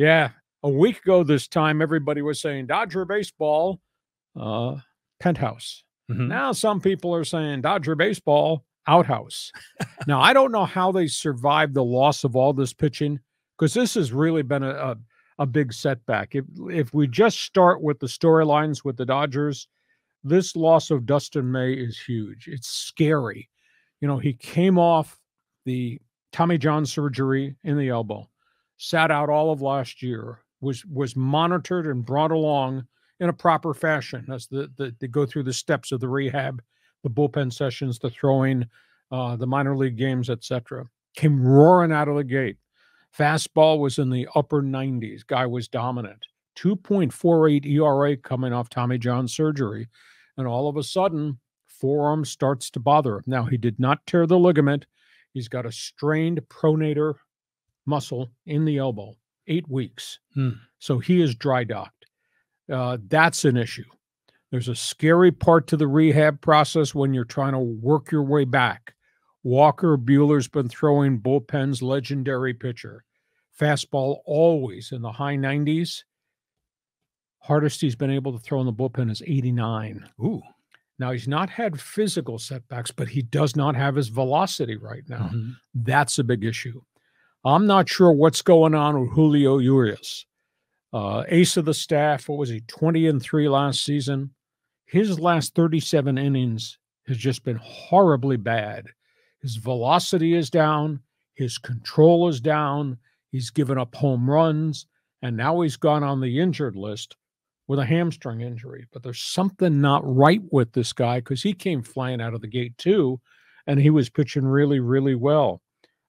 Yeah. A week ago this time, everybody was saying Dodger baseball, penthouse. Now some people are saying Dodger baseball, outhouse. Now, I don't know how they survived the loss of all this pitching, because this has really been a big setback. If we just start with the storylines with the Dodgers, this loss of Dustin May is huge. It's scary. You know, he came off the Tommy John surgery in the elbow, sat out all of last year, was monitored and brought along in a proper fashion as they go through the steps of the rehab, the bullpen sessions, the throwing, the minor league games, etc. Came roaring out of the gate. Fastball was in the upper 90s. Guy was dominant. 2.48 ERA coming off Tommy John surgery. And all of a sudden, forearm starts to bother him. Now, he did not tear the ligament. He's got a strained pronator muscle in the elbow, 8 weeks. So he is dry docked. That's an issue. There's a scary part to the rehab process when you're trying to work your way back. Walker Buehler's been throwing bullpens, legendary pitcher. Fastball always in the high 90s. Hardest he's been able to throw in the bullpen is 89. Ooh. Now, he's not had physical setbacks, but he does not have his velocity right now. That's a big issue. I'm not sure what's going on with Julio Urias. Ace of the staff, what was he, 20-3 last season? His last 37 innings has just been horribly bad. His velocity is down. His control is down. He's given up home runs. And now he's gone on the injured list with a hamstring injury. But there's something not right with this guy, because he came flying out of the gate too, and he was pitching really, really well.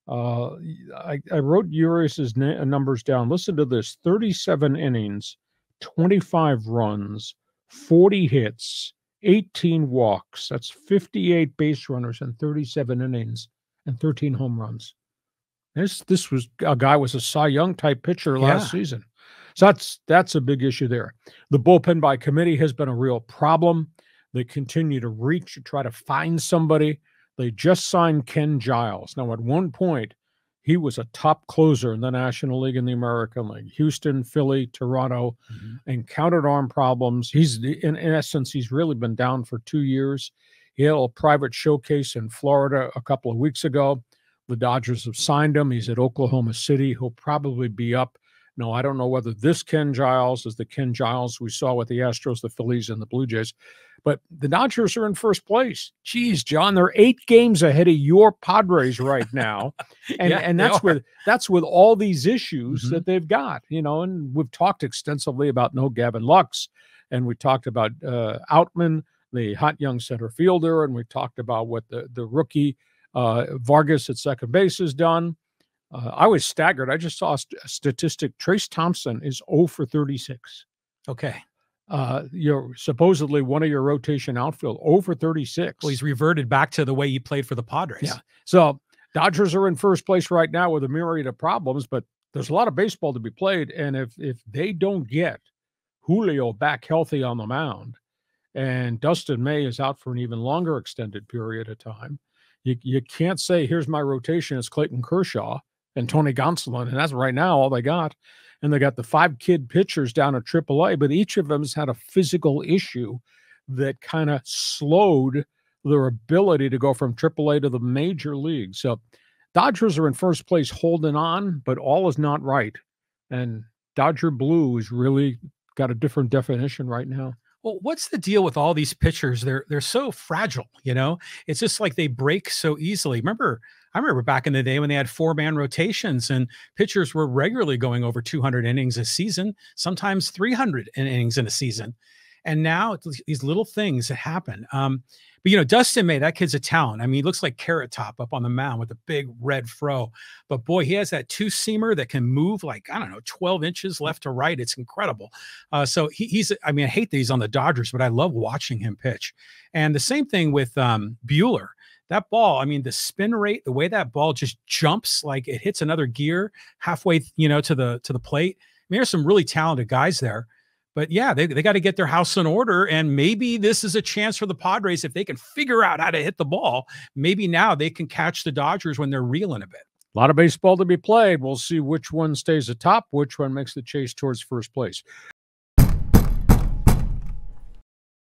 I wrote Urias's numbers down. Listen to this: 37 innings, 25 runs, 40 hits, 18 walks. That's 58 base runners in 37 innings and 13 home runs. This was a guy was a Cy Young type pitcher last season. So that's a big issue there. The bullpen by committee has been a real problem. They continue to reach to try to find somebody. They just signed Ken Giles. Now, at one point, he was a top closer in the National League and the American League. Houston, Philly, Toronto, encountered arm problems. In essence, he's really been down for 2 years. He had a private showcase in Florida a couple of weeks ago. The Dodgers have signed him. He's at Oklahoma City. He'll probably be up. No, I don't know whether this Ken Giles is the Ken Giles we saw with the Astros, the Phillies, and the Blue Jays. But the Dodgers are in first place. Geez, John, they're 8 games ahead of your Padres right now. And that's with all these issues that they've got, you know, and we've talked extensively about no Gavin Lux, and we talked about Outman, the hot young center fielder, and we talked about what the rookie Vargas at second base has done. I was staggered. I just saw a statistic. Trace Thompson is 0 for 36. Okay. You're supposedly one of your rotation outfield, 0 for 36. Well, he's reverted back to the way he played for the Padres. Yeah. So Dodgers are in first place right now with a myriad of problems, but there's a lot of baseball to be played. And if they don't get Julio back healthy on the mound, and Dustin May is out for an even longer extended period of time, you can't say, here's my rotation, it's Clayton Kershaw and Tony Gonsolin, and that's right now all they got. And they got the 5 kid pitchers down at AAA, but each of them has had a physical issue that kind of slowed their ability to go from AAA to the major league. So Dodgers are in first place holding on, but all is not right. And Dodger Blue has really got a different definition right now. Well, what's the deal with all these pitchers? They're so fragile, you know? It's just like they break so easily. I remember back in the day when they had 4-man rotations and pitchers were regularly going over 200 innings a season, sometimes 300 innings in a season. And now these little things that happen. But, you know, Dustin May, that kid's a talent. I mean, he looks like Carrot Top up on the mound with a big red fro. But, boy, he has that 2-seamer that can move like, I don't know, 12 inches left to right. It's incredible. So I mean, I hate that he's on the Dodgers, but I love watching him pitch. And the same thing with Buehler. That ball, I mean, the spin rate, the way that ball just jumps, like it hits another gear halfway, you know, to the plate. I mean, there's some really talented guys there. But yeah, they got to get their house in order. And maybe this is a chance for the Padres if they can figure out how to hit the ball. Maybe now they can catch the Dodgers when they're reeling a bit. A lot of baseball to be played. We'll see which one stays atop, which one makes the chase towards first place.